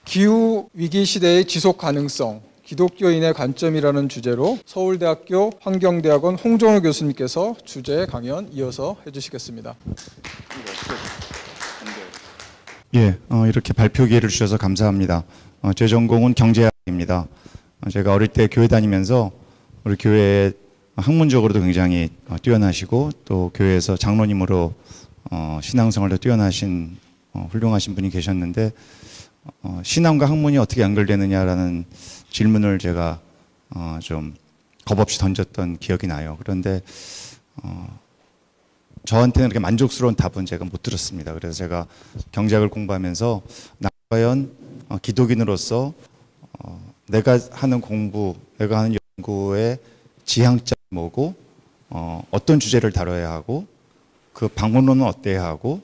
기후 위기 시대의 지속 가능성, 기독교인의 관점이라는 주제로 서울대학교 환경대학원 홍정호 교수님께서 주제 강연 이어서 해주시겠습니다. 예, 이렇게 발표 기회를 주셔서 감사합니다. 제 전공은 경제학입니다. 제가 어릴 때 교회 다니면서 우리 교회 학문적으로도 굉장히 뛰어나시고 또 교회에서 장로님으로 신앙생활도 뛰어나신 훌륭하신 분이 계셨는데 신앙과 학문이 어떻게 연결되느냐라는 질문을 제가 좀 겁없이 던졌던 기억이 나요. 그런데 저한테는 그렇게 만족스러운 답은 제가 못 들었습니다. 그래서 제가 경제학을 공부하면서 과연 기독인으로서 내가 하는 공부, 내가 하는 연구의 지향점이 뭐고 어떤 주제를 다뤄야 하고 그 방법론은 어때야 하고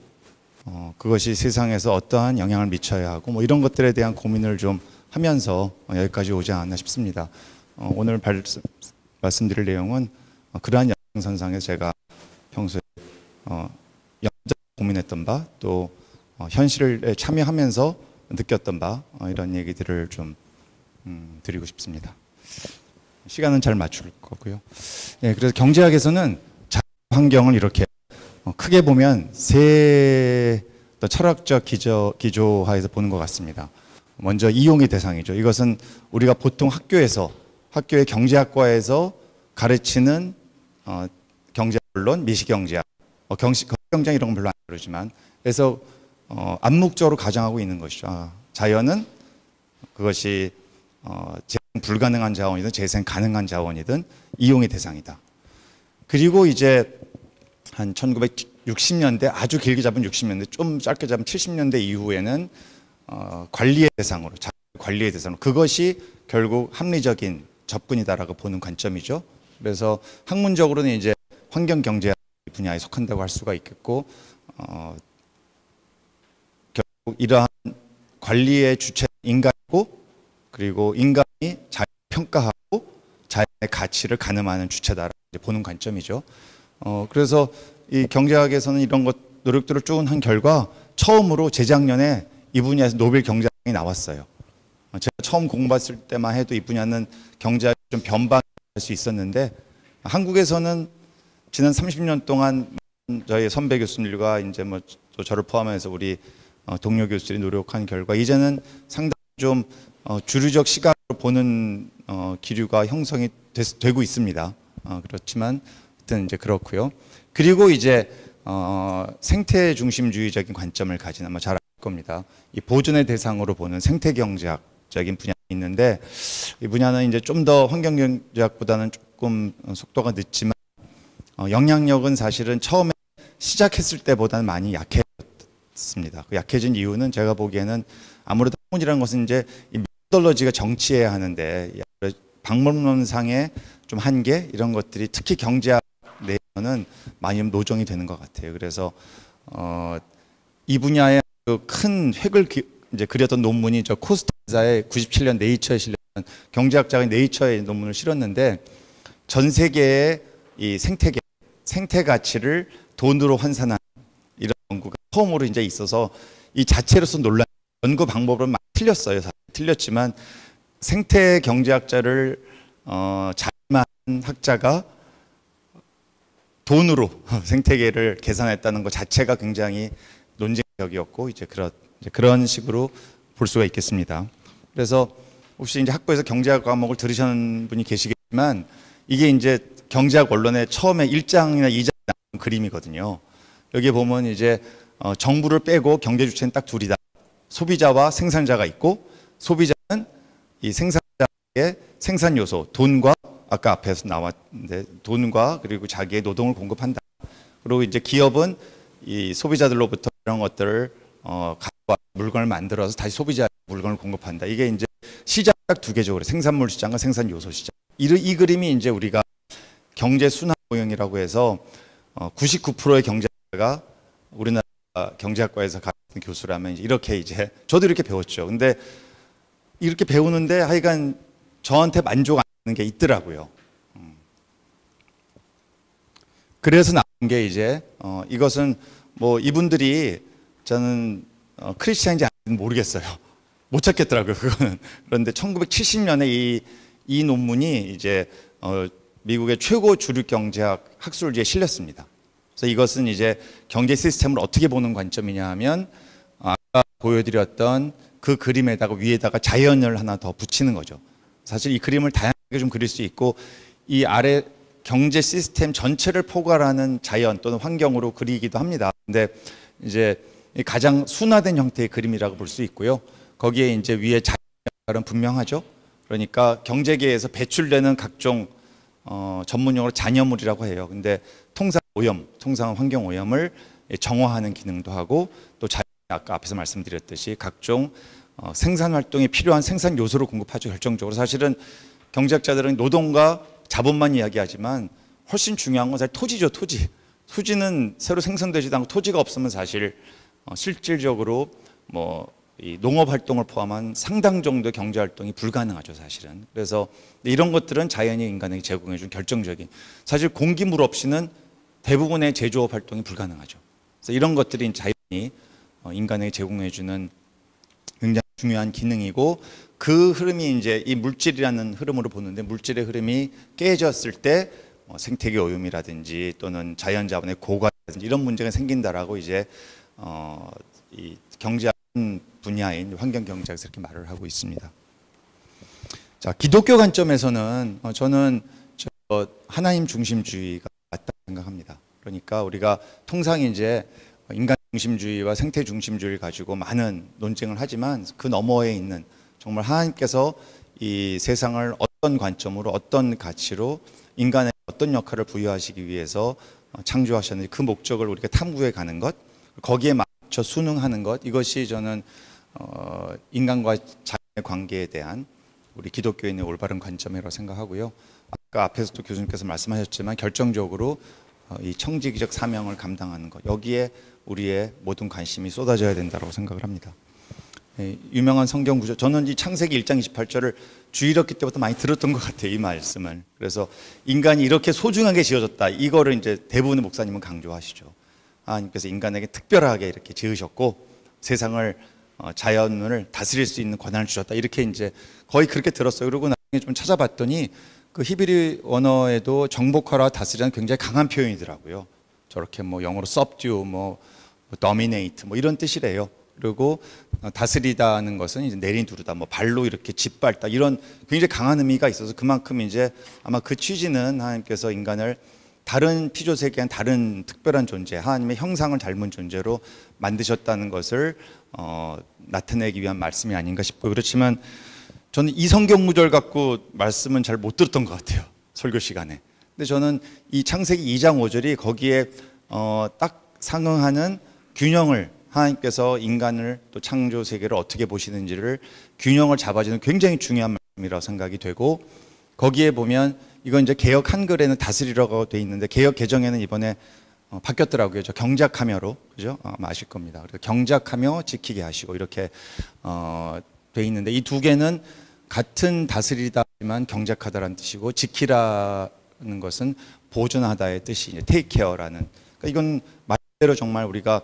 그것이 세상에서 어떠한 영향을 미쳐야 하고 뭐 이런 것들에 대한 고민을 좀 하면서 여기까지 오지 않았나 싶습니다. 오늘 말씀드릴 내용은 그러한 연장선상에서 제가 평소에 영적 고민했던 바 또 현실에 참여하면서 느꼈던 바 이런 얘기들을 좀 드리고 싶습니다. 시간은 잘 맞출 거고요. 네, 그래서 경제학에서는 자연 환경을 이렇게 크게 보면 세 철학적 기조하에서 보는 것 같습니다. 먼저 이용의 대상이죠. 이것은 우리가 보통 학교의 경제학과에서 가르치는 경제학 물론 미시경제학, 경제학 이런 건 별로 안 다루지만 그래서 암묵적으로 가정하고 있는 것이죠. 자연은 그것이 재생 불가능한 자원이든 재생 가능한 자원이든 이용의 대상이다. 그리고 이제 한 1960년대 아주 길게 잡은 60년대 좀 짧게 잡은 70년대 이후에는 관리의 대상으로 관리의 대상으로 그것이 결국 합리적인 접근이다라고 보는 관점이죠. 그래서 학문적으로는 이제 환경 경제학 분야에 속한다고 할 수가 있겠고 결국 이러한 관리의 주체 인간이고 그리고 인간이 자연을 평가하고 자연의 가치를 가늠하는 주체다라고 보는 관점이죠. 그래서 이 경제학에서는 이런 노력들을 쭉 한 결과 처음으로 재작년에 이 분야에서 노벨 경제학상이 나왔어요. 제가 처음 공부했을 때만 해도 이 분야는 경제학이 좀 변방할 수 있었는데 한국에서는 지난 30년 동안 저희 선배 교수님들과 이제 뭐 또 저를 포함해서 우리 동료 교수들이 노력한 결과 이제는 상당히 좀 주류적 시각으로 보는 기류가 형성이 되고 있습니다. 그렇지만 하여튼 이제 그렇고요. 그리고 이제 생태 중심주의적인 관점을 가진 아마 잘 알 겁니다. 이 보존의 대상으로 보는 생태 경제학적인 분야가 있는데 이 분야는 이제 좀 더 환경 경제학보다는 조금 속도가 늦지만 영향력은 사실은 처음에 시작했을 때보다는 많이 약해졌습니다. 그 약해진 이유는 제가 보기에는 아무래도 학문이라는 것은 이제 메소돌로지가 정치해야 하는데 방법론상의 좀 한계 이런 것들이 특히 경제학 내에서는 많이 노정이 되는 것 같아요. 그래서 이 분야에 큰 획을 이제 그렸던 논문이 저 코스타자의 97년 네이처에 실렸던 경제학자가 네이처에 논문을 실었는데 전 세계의 이 생태 가치를 돈으로 환산하는 이런 연구가 처음으로 이제 있어서 이 자체로서 논란 연구 방법은 많이 틀렸어요. 틀렸지만 생태 경제학자를 자임한 학자가 돈으로 생태계를 계산했다는 것 자체가 굉장히 논쟁적이었고 이제 그런 식으로 볼 수가 있겠습니다. 그래서 혹시 이제 학부에서 경제학 과목을 들으시는 분이 계시겠지만 이게 이제 경제학 원론의 처음에 1장이나 2장에 나온 그림이거든요. 여기 보면 이제 정부를 빼고 경제 주체는 딱 둘이다. 소비자와 생산자가 있고 소비자는 이 생산자의 생산 요소 돈과 아까 앞에서 나왔는데 돈과 그리고 자기의 노동을 공급한다. 그리고 이제 기업은 이 소비자들로부터 이런 것들을 가져와 물건을 만들어서 다시 소비자에게 물건을 공급한다. 이게 이제 시장 딱 두 개죠. 생산물 시장과 생산 요소 시장. 이 그림이 이제 우리가 경제 순환 모형이라고 해서 99%의 경제학자가 우리나라 경제학과에서 가르치는 교수라면 이렇게 이제 저도 이렇게 배웠죠. 근데 이렇게 배우는데 하여간 저한테 만족 안 하는 게 있더라고요. 그래서 나온 게 이제 이것은 뭐 이분들이 저는 크리스찬인지 아닌지 모르겠어요. 못 찾겠더라고요, 그거는. 그런데 1970년에 이 논문이 이제 미국의 최고 주류 경제학 학술지에 실렸습니다. 그래서 이것은 이제 경제 시스템을 어떻게 보는 관점이냐 하면 아까 보여드렸던 그 그림에다가 위에다가 자연을 하나 더 붙이는 거죠. 사실 이 그림을 다양하게 좀 그릴 수 있고 이 아래 경제 시스템 전체를 포괄하는 자연 또는 환경으로 그리기도 합니다. 근데 이제 가장 순화된 형태의 그림이라고 볼 수 있고요. 거기에 이제 위에 자연 역할은 분명하죠. 그러니까 경제계에서 배출되는 각종 전문용어로 잔여물이라고 해요. 근데 통상 환경 오염을 정화하는 기능도 하고 또 자연 아까 앞에서 말씀드렸듯이 각종 생산 활동에 필요한 생산 요소를 공급하죠. 결정적으로 사실은 경제학자들은 노동과 자본만 이야기하지만 훨씬 중요한 건 사실 토지죠. 토지는 새로 생성되지도 않고 토지가 없으면 사실 실질적으로 뭐 이 농업 활동을 포함한 상당 정도의 경제 활동이 불가능하죠, 사실은. 그래서 이런 것들은 자연이 인간에게 제공해 준 결정적인, 사실 공기 물 없이는 대부분의 제조업 활동이 불가능하죠. 그래서 이런 것들이 자연이 인간에게 제공해 주는 굉장히 중요한 기능이고, 그 흐름이 이제 이 물질이라는 흐름으로 보는데, 물질의 흐름이 깨졌을 때 생태계 오염이라든지 또는 자연 자본의 고갈이라든지 이런 문제가 생긴다라고 이제 이 경제학 분야인 환경 경제학에서 이렇게 말을 하고 있습니다. 자, 기독교 관점에서는 저는 하나님 중심주의가 맞다고 생각합니다. 그러니까 우리가 통상 이제 인간 중심주의와 생태 중심주의를 가지고 많은 논쟁을 하지만 그 너머에 있는 정말 하나님께서 이 세상을 어떤 관점으로 어떤 가치로 인간에 어떤 역할을 부여하시기 위해서 창조하셨는지 그 목적을 우리가 탐구해 가는 것, 거기에 맞춰 순응하는 것, 이것이 저는 인간과 자연의 관계에 대한 우리 기독교인의 올바른 관점이라고 생각하고요. 아까 앞에서도 교수님께서 말씀하셨지만 결정적으로 이 청지기적 사명을 감당하는 것, 여기에 우리의 모든 관심이 쏟아져야 된다고 생각을 합니다. 유명한 성경 구절, 저는 이 창세기 1장 28절을 주일학기 때부터 많이 들었던 것 같아요, 이 말씀을. 그래서 인간이 이렇게 소중하게 지어졌다, 이거를 이제 대부분의 목사님은 강조하시죠. 하나님께서 인간에게 특별하게 이렇게 지으셨고 세상을 자연을 다스릴 수 있는 권한을 주셨다, 이렇게 이제 거의 그렇게 들었어요. 그리고 나중에 좀 찾아봤더니 그 히브리 언어에도 정복하라, 다스리라는 굉장히 강한 표현이더라고요. 저렇게 뭐 영어로 subdue, 뭐 dominate, 뭐 이런 뜻이래요. 그리고 다스리다는 것은 이제 내리두르다, 뭐 발로 이렇게 짓밟다, 이런 굉장히 강한 의미가 있어서 그만큼 이제 아마 그 취지는 하나님께서 인간을 다른 피조 세계한 다른 특별한 존재, 하나님의 형상을 닮은 존재로 만드셨다는 것을 나타내기 위한 말씀이 아닌가 싶고, 그렇지만 저는 이 성경 구절 갖고 말씀은 잘 못 들었던 것 같아요, 설교 시간에. 근데 저는 이 창세기 2장 5절이 거기에 딱 상응하는 균형을, 하나님께서 인간을 또 창조 세계를 어떻게 보시는지를 균형을 잡아주는 굉장히 중요한 말씀이라고 생각이 되고, 거기에 보면 이건 이제 개역 한글에는 다스리라고 돼 있는데 개역 개정에는 이번에 바뀌었더라고요. 저 경작하며로, 그죠? 아마 아실 겁니다. 그래서 경작하며 지키게 하시고 이렇게 돼 있는데, 이 두 개는 같은 다스리다지만 경작하다라는 뜻이고, 지키라는 것은 보존하다의 뜻이 이제 take care라는. 그러니까 이건 말대로 정말 우리가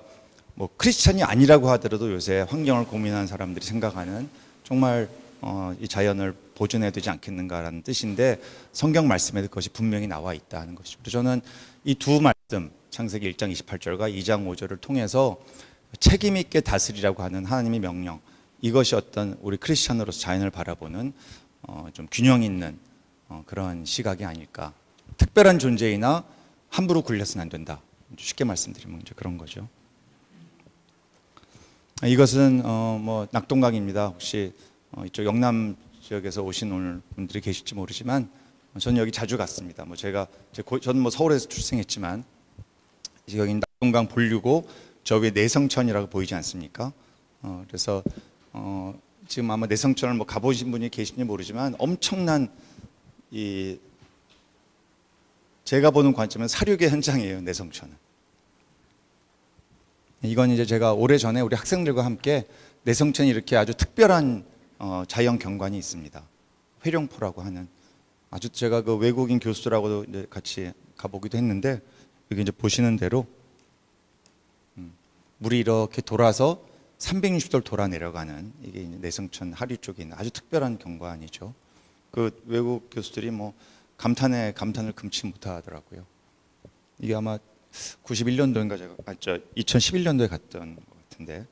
뭐 크리스찬이 아니라고 하더라도 요새 환경을 고민하는 사람들이 생각하는 정말 이 자연을 보존해야 되지 않겠는가라는 뜻인데, 성경 말씀에 그것이 분명히 나와 있다는 것이죠. 그래서 저는 이 두 말씀, 창세기 1장 28절과 2장 5절을 통해서 책임 있게 다스리라고 하는 하나님의 명령, 이것이 어떤 우리 크리스찬으로서 자연을 바라보는 좀 균형 있는 그런 시각이 아닐까. 특별한 존재이나 함부로 굴려서는 안 된다, 쉽게 말씀드리면 이제 그런 거죠. 이것은 뭐 낙동강입니다. 혹시 이쪽 영남 지역에서 오신 오늘 분들이 계실지 모르지만 저는 여기 자주 갔습니다. 뭐 저는 뭐 서울에서 출생했지만 여기 낙동강 본류고 저 위에 내성천이라고 보이지 않습니까? 그래서 지금 아마 내성천을 뭐 가보신 분이 계신지 모르지만 엄청난 제가 보는 관점은 사륙의 현장이에요, 내성천은. 이건 이제 제가 오래전에 우리 학생들과 함께 내성천이 이렇게 아주 특별한 자연 경관이 있습니다. 회룡포라고 하는, 아주 제가 그 외국인 교수들하고도 이제 같이 가보기도 했는데 여기 이제 보시는 대로 물이 이렇게 돌아서 360도를 돌아 내려가는 이게 이제 내성천 하류 쪽에 있는 아주 특별한 경관이죠. 그 외국 교수들이 뭐 감탄에 감탄을 금치 못하더라고요. 이게 아마 91년도인가 제가 2011년도에 갔던 것 같은데.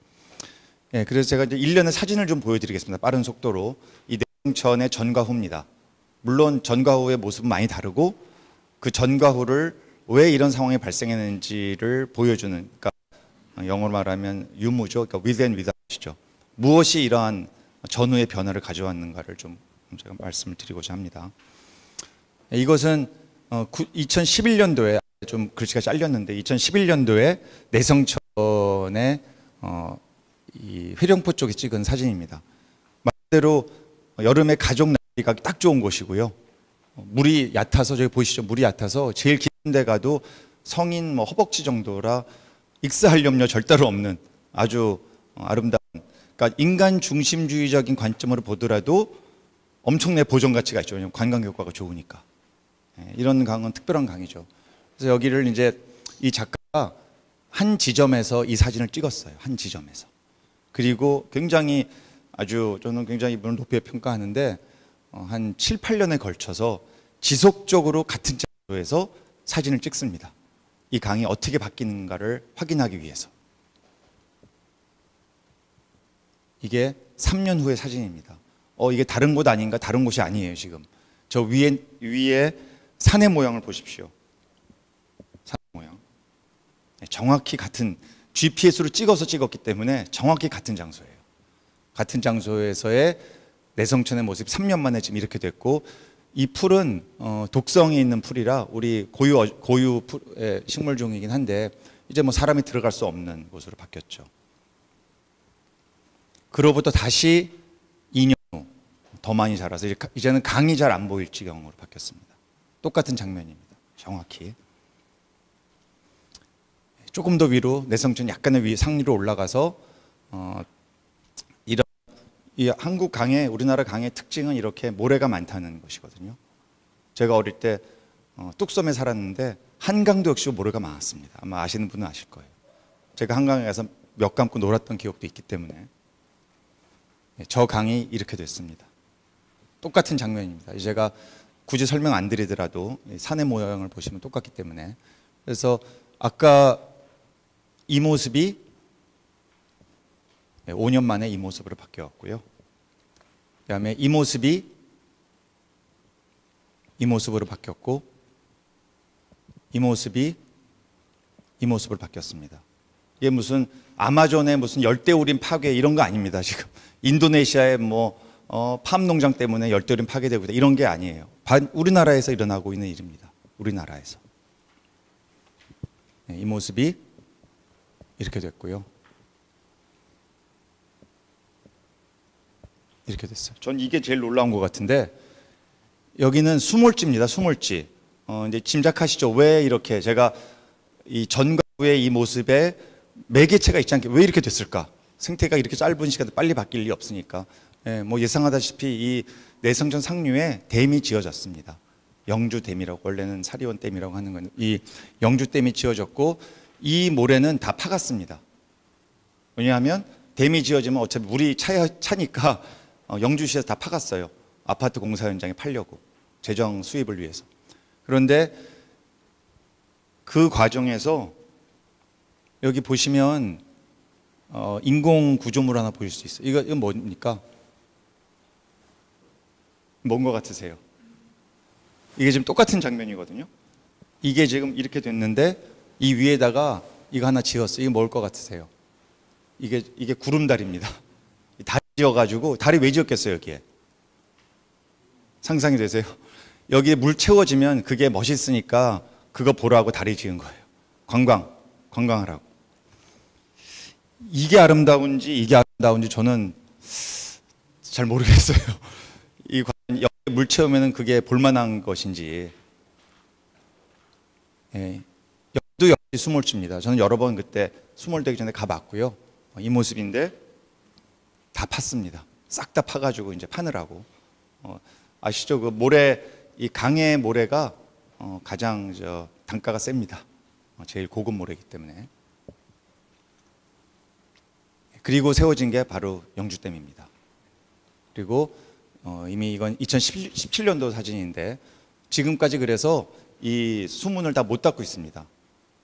예, 그래서 제가 이제 일련의 사진을 좀 보여드리겠습니다. 빠른 속도로. 이 내성천의 전과 후입니다. 물론 전과 후의 모습은 많이 다르고 그 전과 후를 왜 이런 상황이 발생했는지를 보여주는, 그러니까 영어로 말하면 유무죠. 그러니까 with and without이죠. 무엇이 이러한 전후의 변화를 가져왔는가를 좀 제가 말씀을 드리고자 합니다. 이것은 2011년도에 좀 글씨가 잘렸는데 2011년도에 내성천의 이 회령포 쪽에 찍은 사진입니다. 말대로 여름에 가족 나기가 딱 좋은 곳이고요. 물이 얕아서 저기 보시죠. 물이 얕아서 제일 깊은 데 가도 성인 뭐 허벅지 정도라 익스할 염려 절대로 없는 아주 아름다운, 그러니까 인간 중심주의적인 관점으로 보더라도 엄청나게 보존 가치가 있죠. 왜냐하면 관광 효과가 좋으니까. 이런 강은 특별한 강이죠. 그래서 여기를 이제 이 작가가 한 지점에서 이 사진을 찍었어요. 한 지점에서. 그리고 굉장히 아주 저는 굉장히 물론 높이 평가하는데 한 7, 8년에 걸쳐서 지속적으로 같은 장소에서 사진을 찍습니다. 이 강이 어떻게 바뀌는가를 확인하기 위해서. 이게 3년 후의 사진입니다. 이게 다른 곳 아닌가? 다른 곳이 아니에요, 지금. 저 위에 산의 모양을 보십시오. 산의 모양. 정확히 같은, GPS로 찍어서 찍었기 때문에 정확히 같은 장소예요. 같은 장소에서의 내성천의 모습이 3년 만에 지금 이렇게 됐고, 이 풀은 독성이 있는 풀이라 우리 고유 식물종이긴 한데 이제 뭐 사람이 들어갈 수 없는 곳으로 바뀌었죠. 그로부터 다시 2년 후 더 많이 자라서 이제는 강이 잘 안 보일 지경으로 바뀌었습니다. 똑같은 장면입니다. 정확히. 조금 더 위로 내성천 약간의 상위로 올라가서 이런 이 한국 강의, 우리나라 강의 특징은 이렇게 모래가 많다는 것이거든요. 제가 어릴 때 뚝섬에 살았는데 한강도 역시 모래가 많았습니다. 아마 아시는 분은 아실 거예요. 제가 한강에 가서 몇 감고 놀았던 기억도 있기 때문에 저 강이 이렇게 됐습니다. 똑같은 장면입니다. 제가 굳이 설명 안 드리더라도 산의 모양을 보시면 똑같기 때문에. 그래서 아까 이 모습이 5년 만에 이 모습으로 바뀌었고요. 그다음에 이 모습이 이 모습으로 바뀌었고, 이 모습이 이 모습으로 바뀌었습니다. 이게 무슨 아마존의 무슨 열대우림 파괴 이런 거 아닙니다. 지금 인도네시아의 뭐 팜 농장 때문에 열대우림 파괴되고 있다 이런 게 아니에요. 우리나라에서 일어나고 있는 일입니다. 우리나라에서. 이 모습이 이렇게 됐고요. 이렇게 됐어요. 전 이게 제일 놀라운 것 같은데, 여기는 수몰지입니다. 수몰지. 이제 짐작하시죠? 왜 이렇게 제가 이 전과 후의 이 모습에 매개체가 있지 않게 왜 이렇게 됐을까? 생태가 이렇게 짧은 시간에 빨리 바뀔 리 없으니까. 뭐 예상하다시피 이 내성천 상류에 댐이 지어졌습니다. 영주댐이라고, 원래는 사리원 댐이라고 하는 건 이 영주댐이 지어졌고, 이 모래는 다 파갔습니다. 왜냐하면 댐이 지어지면 어차피 물이 차니까 영주시에서 다 파갔어요. 아파트 공사 현장에 팔려고, 재정 수입을 위해서. 그런데 그 과정에서 여기 보시면 인공 구조물 하나 보실 수 있어요. 이건 뭡니까? 뭔 것 같으세요? 이게 지금 똑같은 장면이거든요. 이게 지금 이렇게 됐는데 이 위에다가 이거 하나 지었어요. 이게 뭘 것 같으세요? 이게 구름다리입니다. 다리 지어가지고, 다리 왜 지었겠어요, 여기에? 상상이 되세요? 여기에 물 채워지면 그게 멋있으니까 그거 보라고 다리 지은 거예요. 관광하라고. 이게 아름다운지 저는 잘 모르겠어요. 여기 물 채우면 그게 볼만한 것인지. 여기도 역시 수몰지입니다. 저는 여러 번 그때 수몰되기 전에 가봤고요. 이 모습인데 다 팠습니다. 싹 다 파가지고 이제 파느라고. 아시죠? 그 모래, 이 강의 모래가 가장 단가가 셉니다. 제일 고급 모래이기 때문에. 그리고 세워진 게 바로 영주댐입니다. 그리고 이미 이건 2017년도 사진인데 지금까지 그래서 이 수문을 다 못 닫고 있습니다.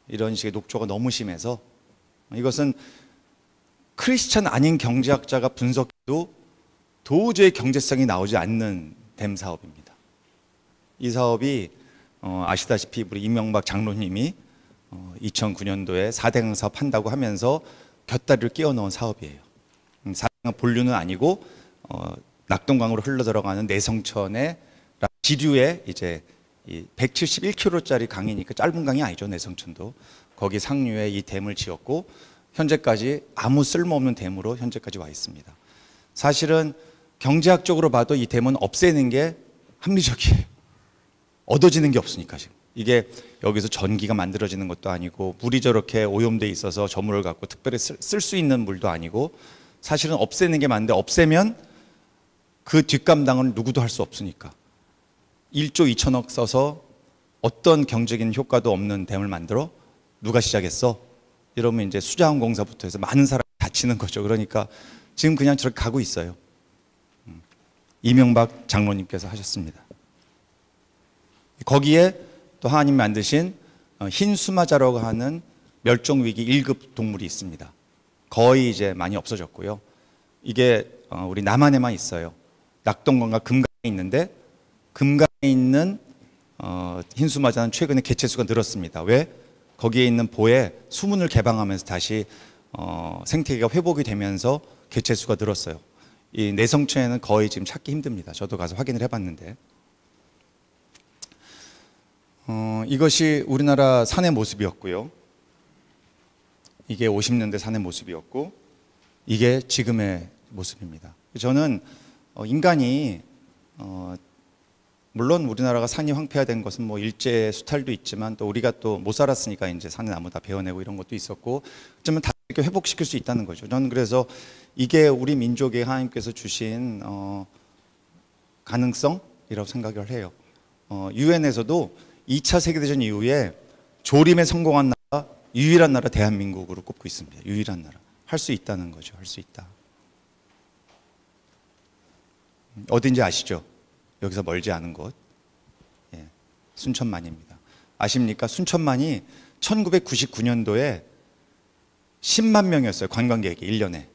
이런 식의 녹조가 너무 심해서 이것은 크리스찬 아닌 경제학자가 분석해도 도저히 경제성이 나오지 않는 댐 사업입니다. 이 사업이 아시다시피 우리 이명박 장로님이 2009년도에 4대강 사업 한다고 하면서 곁다리를 끼워 넣은 사업이에요. 4대강 본류는 아니고 낙동강으로 흘러 들어가는 내성천의 지류에 이제 171km짜리 강이니까 짧은 강이 아니죠. 내성천도 거기 상류에 이 댐을 지었고 현재까지 아무 쓸모없는 댐으로 현재까지 와 있습니다. 사실은 경제학적으로 봐도 이 댐은 없애는 게 합리적이에요. 얻어지는 게 없으니까 지금. 이게 여기서 전기가 만들어지는 것도 아니고 물이 저렇게 오염돼 있어서 저물을 갖고 특별히 쓸 수 있는 물도 아니고 사실은 없애는 게 맞는데 없애면 그 뒷감당은 누구도 할 수 없으니까 1조 2천억 써서 어떤 경제적인 효과도 없는 댐을 만들어 누가 시작했어? 이러면 이제 수자원공사부터 해서 많은 사람이 다치는 거죠. 그러니까 지금 그냥 저렇게 가고 있어요. 이명박 장로님께서 하셨습니다. 거기에 또 하나님이 만드신 흰 수마자라고 하는 멸종위기 1급 동물이 있습니다. 거의 이제 많이 없어졌고요. 이게 우리 남한에만 있어요. 낙동강과 금강에 있는데 금강에 있는 흰 수마자는 최근에 개체수가 늘었습니다. 왜? 거기에 있는 보에 수문을 개방하면서 다시 생태계가 회복이 되면서 개체수가 늘었어요. 이 내성천에는 거의 지금 찾기 힘듭니다. 저도 가서 확인을 해봤는데 이것이 우리나라 산의 모습이었고요. 이게 50년대 산의 모습이었고 이게 지금의 모습입니다. 저는 인간이 물론 우리나라가 산이 황폐화된 것은 뭐 일제 수탈도 있지만 또 우리가 또 못 살았으니까 이제 산의 나무 다 베어내고 이런 것도 있었고 어쩌면 다 이렇게 회복시킬 수 있다는 거죠. 저는 그래서 이게 우리 민족에 하나님께서 주신 가능성이라고 생각을 해요. 유엔에서도 2차 세계대전 이후에 조림에 성공한 나라, 유일한 나라 대한민국으로 꼽고 있습니다. 유일한 나라. 할 수 있다는 거죠. 할 수 있다. 어딘지 아시죠? 여기서 멀지 않은 곳. 예, 순천만입니다. 아십니까? 순천만이 1999년도에 10만 명이었어요. 관광객이 1년에.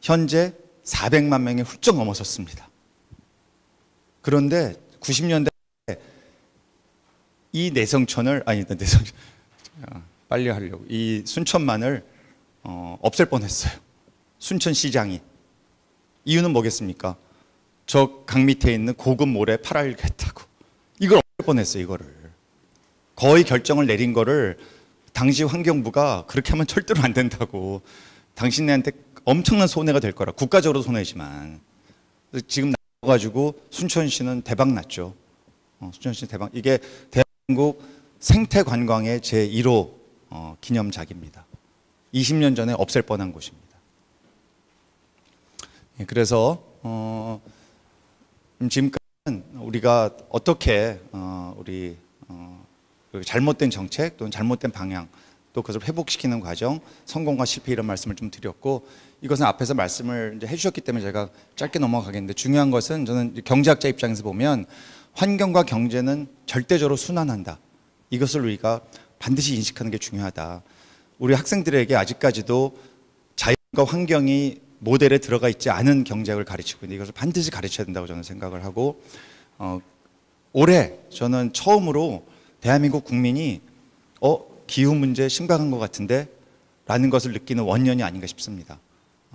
현재 400만 명이 훌쩍 넘어섰습니다. 그런데 90년대 이 내성천을 빨리 하려고 이 순천만을 없앨 뻔했어요. 순천시장이. 이유는 뭐겠습니까? 저 강 밑에 있는 고급 모래 팔아야겠다고. 이걸 없앨 뻔했어요. 이거를 거의 결정을 내린 거를 당시 환경부가 그렇게 하면 절대로 안 된다고. 당신네한테 엄청난 손해가 될 거라. 국가적으로 손해지만 지금 나와가지고 순천시는 대박 났죠. 순천시 대박. 이게 대한민국 생태관광의 제1호 기념작입니다. 20년 전에 없앨 뻔한 곳입니다. 그래서 지금까지는 우리가 어떻게 우리 잘못된 정책 또는 잘못된 방향 또 그것을 회복시키는 과정, 성공과 실패 이런 말씀을 좀 드렸고 이것은 앞에서 말씀을 이제 해주셨기 때문에 제가 짧게 넘어가겠는데 중요한 것은 저는 경제학자 입장에서 보면 환경과 경제는 절대적으로 순환한다. 이것을 우리가 반드시 인식하는 게 중요하다. 우리 학생들에게 아직까지도 자연과 환경이 모델에 들어가 있지 않은 경제학을 가르치고 있는데 이것을 반드시 가르쳐야 된다고 저는 생각을 하고 올해 저는 처음으로 대한민국 국민이 기후 문제 심각한 것 같은데 라는 것을 느끼는 원년이 아닌가 싶습니다.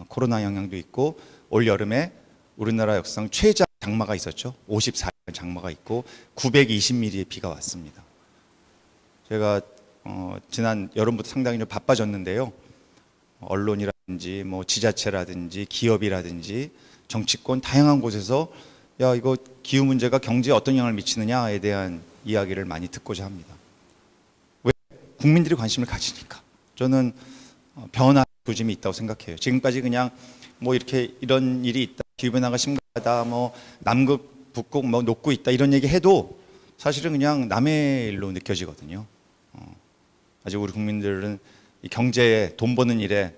코로나 영향도 있고 올 여름에 우리나라 역사상 최장 장마가 있었죠. 54년 장마가 있고 920mm의 비가 왔습니다. 제가 지난 여름부터 상당히 좀 바빠졌는데요. 언론이라든지 뭐 지자체라든지 기업이라든지 정치권 다양한 곳에서 야 이거 기후 문제가 경제에 어떤 영향을 미치느냐에 대한 이야기를 많이 듣고자 합니다. 왜? 국민들이 관심을 가지니까. 저는 변화 조짐이 있다고 생각해요. 지금까지 그냥 뭐 이렇게 이런 일이 있다, 기후 변화가 심각하다, 뭐 남극, 북극 뭐 녹고 있다 이런 얘기 해도 사실은 그냥 남의 일로 느껴지거든요. 아직 우리 국민들은 이 경제에 돈 버는 일에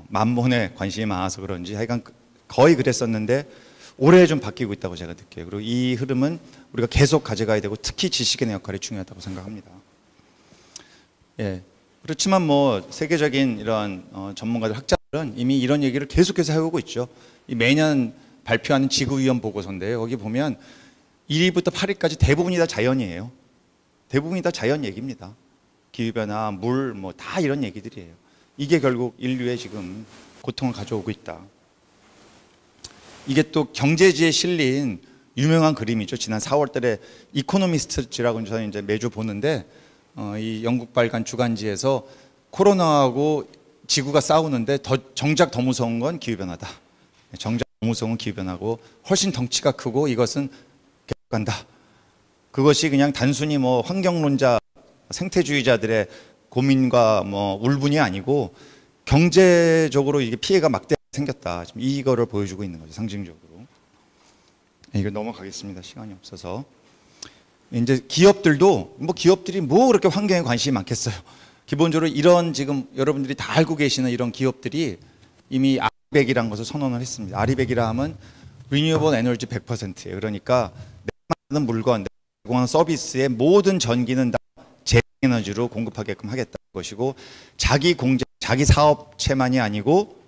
만몬에 관심이 많아서 그런지 하여간 거의 그랬었는데 올해 좀 바뀌고 있다고 제가 느껴요. 그리고 이 흐름은 우리가 계속 가져가야 되고 특히 지식인의 역할이 중요하다고 생각합니다. 예. 그렇지만 뭐 세계적인 이런 전문가들, 학자들은 이미 이런 얘기를 계속해서 해오고 있죠. 이 매년 발표하는 지구위험 보고서인데요. 여기 보면 1위부터 8위까지 대부분이 다 자연이에요. 대부분이 다 자연 얘기입니다. 기후변화, 물, 뭐 다 이런 얘기들이에요. 이게 결국 인류의 지금 고통을 가져오고 있다. 이게 또 경제지에 실린 유명한 그림이죠. 지난 4월 달에 이코노미스트라고 저는 이제 매주 보는데 이 영국 발간 주간지에서 코로나하고 지구가 싸우는데 정작 더 무서운 건 기후변화다. 정작 더 무서운 건 기후변화고 훨씬 덩치가 크고 이것은 계속간다. 그것이 그냥 단순히 뭐 환경론자, 생태주의자들의 고민과 뭐 울분이 아니고 경제적으로 이게 피해가 막대하게 생겼다. 지금 이거를 보여주고 있는 거죠. 상징적으로. 이거 넘어가겠습니다. 시간이 없어서. 이제 기업들도 뭐 기업들이 뭐 그렇게 환경에 관심이 많겠어요. 기본적으로 이런 지금 여러분들이 다 알고 계시는 이런 기업들이 이미 아리백이라는 것을 선언을 했습니다. 아리백이라 하면 Renewable Energy 100%예요. 그러니까 내가 만드는 물건, 내가 제공하는 서비스의 모든 전기는 다 재생에너지로 공급하게끔 하겠다는 것이고 자기 공장, 자기 사업체만이 아니고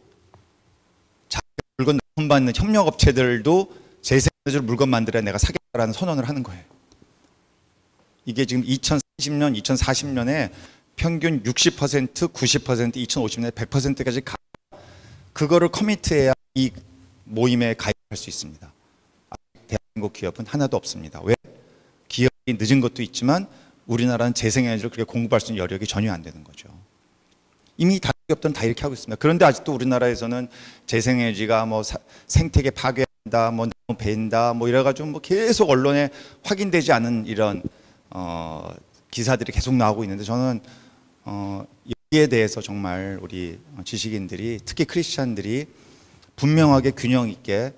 자기 물건 납품받는 협력업체들도 재생에너지로 물건 만들어야 내가 사겠다라는 선언을 하는 거예요. 이게 지금 2030년, 2040년에 평균 60%, 90%, 2050년에 100%까지 가. 그거를 커미트해야 이 모임에 가입할 수 있습니다. 대한민국 기업은 하나도 없습니다. 왜? 기업이 늦은 것도 있지만 우리나라는 재생에너지를 그렇게 공급할 수 있는 여력이 전혀 안 되는 거죠. 이미 다른 기업들은 다 이렇게 하고 있습니다. 그런데 아직도 우리나라에서는 재생에너지가 뭐 생태계 파괴한다, 뭐 나무 벤다, 뭐 이래가지고 뭐 계속 언론에 확인되지 않은 이런 기사들이 계속 나오고 있는데 저는 여기에 대해서 정말 우리 지식인들이 특히 크리스찬들이 분명하게 균형 있게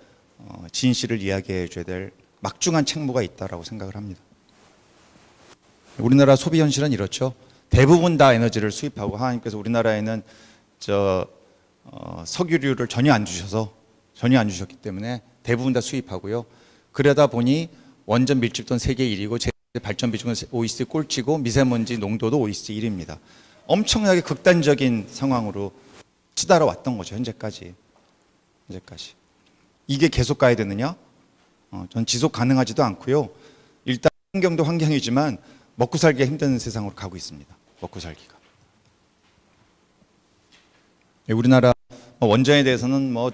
진실을 이야기해 줘야 될 막중한 책무가 있다라고 생각을 합니다. 우리나라 소비 현실은 이렇죠. 대부분 다 에너지를 수입하고 하나님께서 우리나라에는 석유류를 전혀 안 주셨기 때문에 대부분 다 수입하고요. 그러다 보니 원전 밀집도는 세계 1위고 발전 비중은 OECD 꼴찌고 미세먼지 농도도 OECD 1위입니다. 엄청나게 극단적인 상황으로 치달아 왔던 거죠. 현재까지. 이게 계속 가야 되느냐? 전 지속 가능하지도 않고요. 일단 환경도 환경이지만 먹고 살기가 힘든 세상으로 가고 있습니다. 먹고 살기가. 우리나라 원전에 대해서는 뭐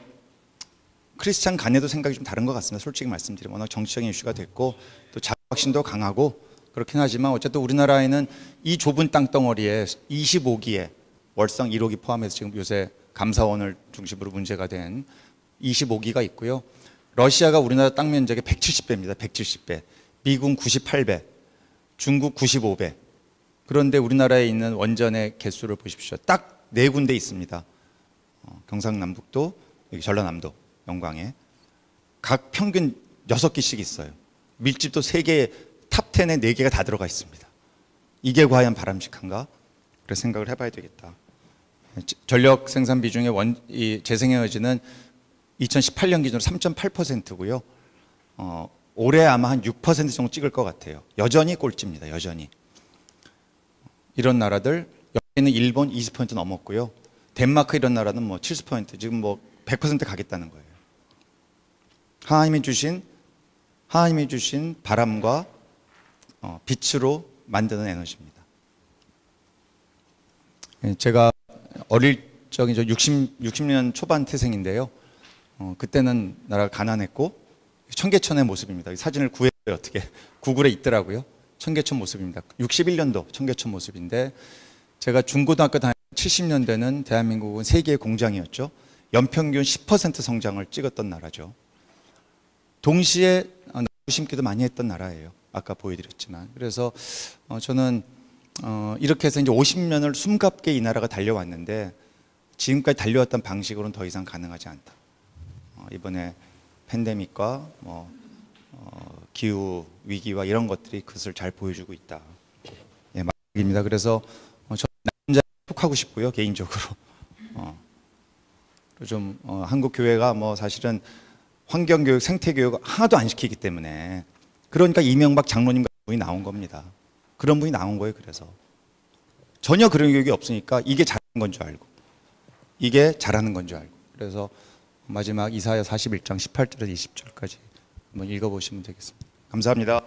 크리스찬 간에도 생각이 좀 다른 것 같습니다. 솔직히 말씀드리면 워낙 정치적인 이슈가 됐고 또 자격신도 강하고 그렇긴 하지만 어쨌든 우리나라에는 이 좁은 땅덩어리에 25기에 월성 1호기 포함해서 지금 요새 감사원을 중심으로 문제가 된 25기가 있고요. 러시아가 우리나라 땅 면적의 170배입니다. 170배. 미국 98배. 중국 95배. 그런데 우리나라에 있는 원전의 개수를 보십시오. 딱 네 군데 있습니다. 경상남북도, 여기 전라남도, 영광에. 각 평균 6기씩 있어요. 밀집도 세계 탑 10에 4개가 다 들어가 있습니다. 이게 과연 바람직한가? 그래 생각을 해봐야 되겠다. 전력 생산 비중의 이 재생에너지는 2018년 기준으로 3.8%고요. 올해 아마 한 6% 정도 찍을 것 같아요. 여전히 꼴찌입니다. 여전히. 이런 나라들 여기는 일본 20% 넘었고요. 덴마크 이런 나라는 뭐 70% 지금 뭐 100% 가겠다는 거예요. 하나님이 주신 바람과 빛으로 만드는 에너지입니다. 제가 어릴 적에 60년 초반 태생인데요. 그때는 나라가 가난했고 청계천의 모습입니다. 사진을 구해요. 어떻게 구글에 있더라고요. 청계천 모습입니다. 61년도 청계천 모습인데 제가 중고등학교 다닐 70년대는 대한민국은 세계의 공장이었죠. 연평균 10% 성장을 찍었던 나라죠. 동시에 나무 심기도 많이 했던 나라예요. 아까 보여드렸지만. 그래서 저는 이렇게 해서 이제 50년을 숨갑게 이 나라가 달려왔는데 지금까지 달려왔던 방식으로는 더 이상 가능하지 않다. 이번에 팬데믹과 기후 위기와 이런 것들이 그것을 잘 보여주고 있다. 예, 말입니다. 그래서 욕하고 싶고요, 개인적으로. 좀 한국 교회가 뭐 사실은 환경교육, 생태교육 하나도 안 시키기 때문에, 그러니까 이명박 장로님 같은 분이 나온 겁니다. 그런 분이 나온 거예요. 그래서 전혀 그런 교육이 없으니까 이게 잘하는 건 줄 알고, 이게 잘하는 건 줄 알고. 그래서 마지막 이사야 41장 18절에서 20절까지 한번 읽어보시면 되겠습니다. 감사합니다.